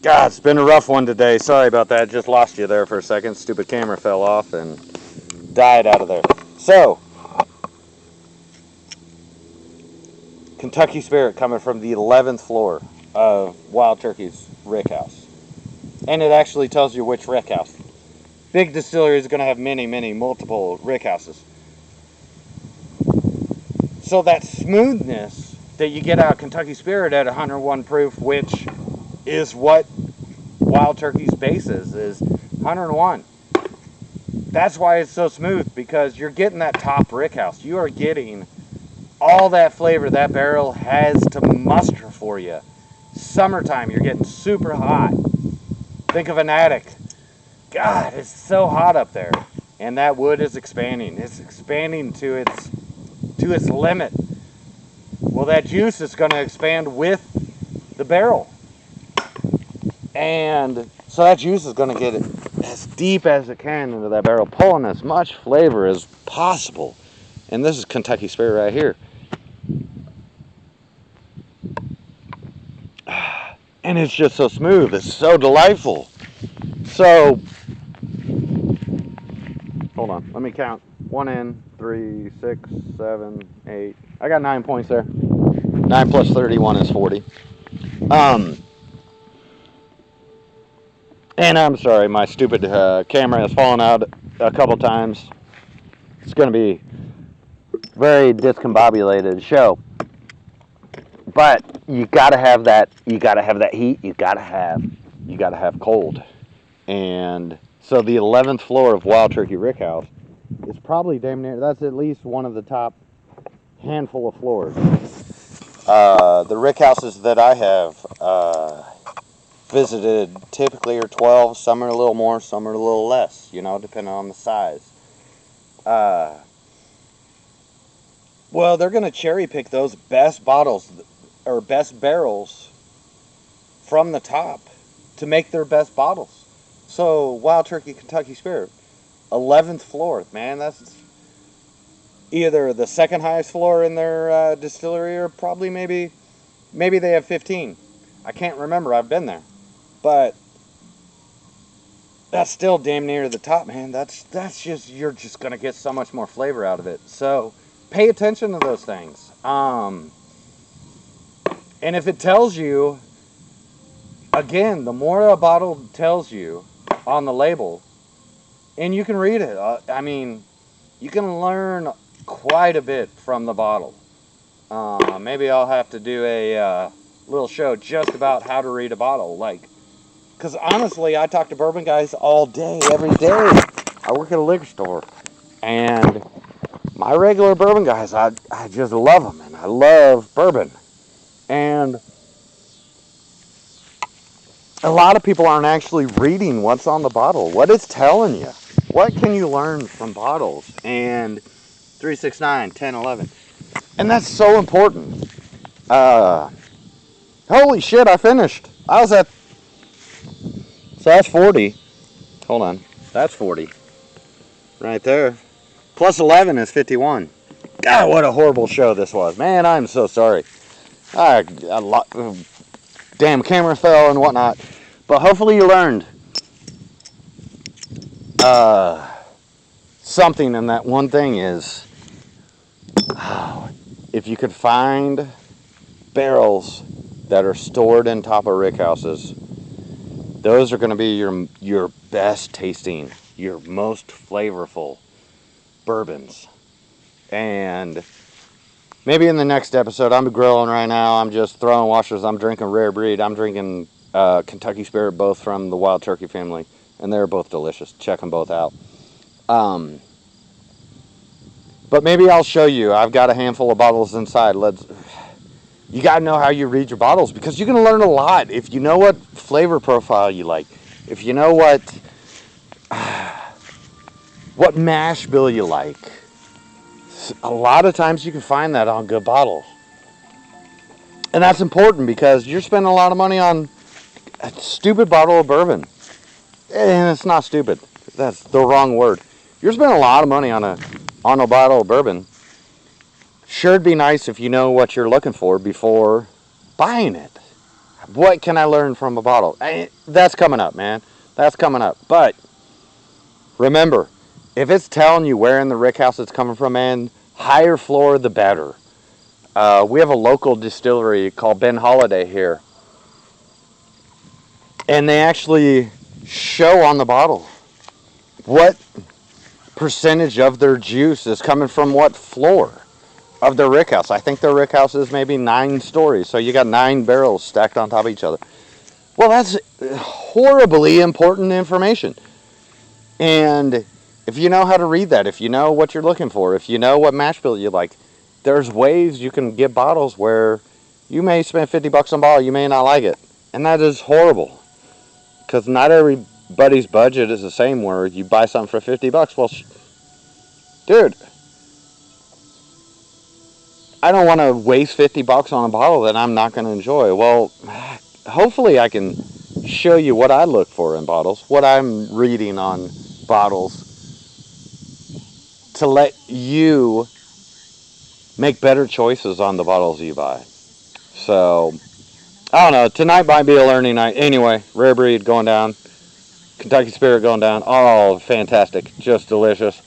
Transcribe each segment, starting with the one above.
God, it's been a rough one today. Sorry about that. Just lost you there for a second. Stupid camera fell off and died out of there. So, Kentucky Spirit coming from the 11th floor of Wild Turkey's Rick House. And it actually tells you which Rick House. Big distillery is going to have many, multiple Rick Houses. So that smoothness that you get out of Kentucky Spirit at 101 proof, which is what Wild Turkey's base is 101. That's why it's so smooth, because you're getting that top Rick House. You are getting all that flavor that barrel has to muster for you. Summertime, you're getting super hot. Think of an attic. God, it's so hot up there. And that wood is expanding. It's expanding to its limit. Well, that juice is going to expand with the barrel. And so that juice is going to get it as deep as it can into that barrel, pulling as much flavor as possible. And this is Kentucky Spirit right here. And it's just so smooth. It's so delightful. So, hold on. Let me count. 1 in, 3, 6, 7, 8. I got 9 points there. 9 plus 31 is 40. And I'm sorry, my stupid camera has fallen out a couple times. It's going to be very discombobulated show. But you got to have that. You got to have that heat. You got to have cold. And so the 11th floor of Wild Turkey Rick House is probably damn near. That's at least one of the top handful of floors. The Rick houses that I have visited typically are 12. Some are a little more, some are a little less, depending on the size. Well, they're going to cherry pick those best bottles or best barrels from the top to make their best bottles. So, Wild Turkey Kentucky Spirit, 11th floor, man, that's either the second highest floor in their distillery, or probably maybe they have 15. I can't remember, I've been there. But that's still damn near the top, man. That's just, you're just going to get so much more flavor out of it. So, pay attention to those things. And if it tells you, again, the more a bottle tells you on the label, and you can read it, you can learn quite a bit from the bottle. Maybe I'll have to do a little show just about how to read a bottle. Because honestly, I talk to bourbon guys all day, every day. I work at a liquor store. And my regular bourbon guys, I just love them, and I love bourbon. And a lot of people aren't actually reading what's on the bottle, what it's telling you. What can you learn from bottles? And 3, 6, 9, 10, 11. And that's so important. Holy shit, I finished. I was at... So that's 40. Hold on. That's 40. Right there. Plus 11 is 51. God, what a horrible show this was. Man, I'm so sorry. Damn camera fell and whatnot. But hopefully you learned something, and that one thing is, if you could find barrels that are stored in top of rick houses, those are going to be your best tasting, your most flavorful bourbons. And maybe in the next episode, I'm grilling right now, I'm just throwing washers, I'm drinking Rare Breed, I'm drinking Kentucky Spirit, both from the Wild Turkey family, and they're both delicious. Check them both out. But maybe I'll show you. I've got a handful of bottles inside. You got to know how you read your bottles, because you can learn a lot if you know what flavor profile you like. If you know what mash bill you like. A lot of times you can find that on good bottles. And that's important, because you're spending a lot of money on a stupid bottle of bourbon. And it's not stupid. That's the wrong word. You're spending a lot of money on a bottle of bourbon. Sure, it'd be nice if you know what you're looking for before buying it. What can I learn from a bottle? That's coming up, man. That's coming up. But remember, if it's telling you where in the rick house it's coming from, man, higher floor the better. We have a local distillery called Ben Holiday here, and they actually show on the bottle what percentage of their juice is coming from what floor of their rick house. I think their rick house is maybe 9 stories, so you got 9 barrels stacked on top of each other. Well, that's horribly important information. And if you know how to read that, if you know what you're looking for, if you know what mash bill you like, there's ways you can get bottles where you may spend $50 on a bottle, you may not like it. And that is horrible. Because not everybody's budget is the same where you buy something for $50. Well, dude, I don't want to waste $50 on a bottle that I'm not going to enjoy. Well, hopefully I can show you what I look for in bottles, what I'm reading on bottles, to let you make better choices on the bottles you buy. So, I don't know. Tonight might be a learning night. Anyway, Rare Breed going down. Kentucky Spirit going down. Oh, fantastic. Just delicious.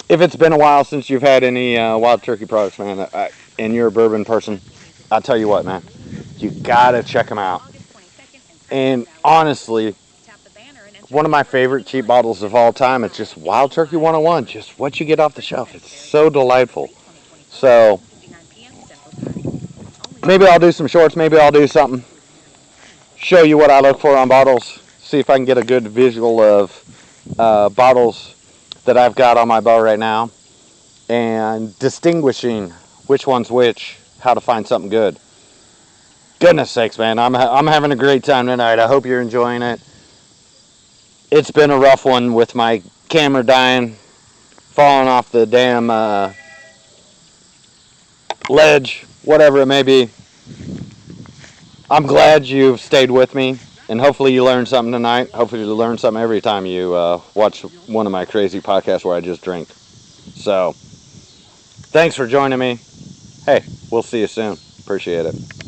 If it's been a while since you've had any Wild Turkey products, man, and you're a bourbon person, I'll tell you what, man. You gotta check them out. And honestly, one of my favorite cheap bottles of all time, it's just Wild Turkey 101. Just what you get off the shelf. It's so delightful. So, maybe I'll do some shorts. Maybe I'll do something. Show you what I look for on bottles. See if I can get a good visual of bottles that I've got on my bar right now. And distinguishing which one's which. How to find something good. Goodness sakes, man. I'm having a great time tonight. I hope you're enjoying it. It's been a rough one with my camera dying, falling off the damn ledge, whatever it may be. I'm glad you've stayed with me, and hopefully you learned something tonight. Hopefully you learn something every time you watch one of my crazy podcasts where I just drink. So, thanks for joining me. Hey, we'll see you soon. Appreciate it.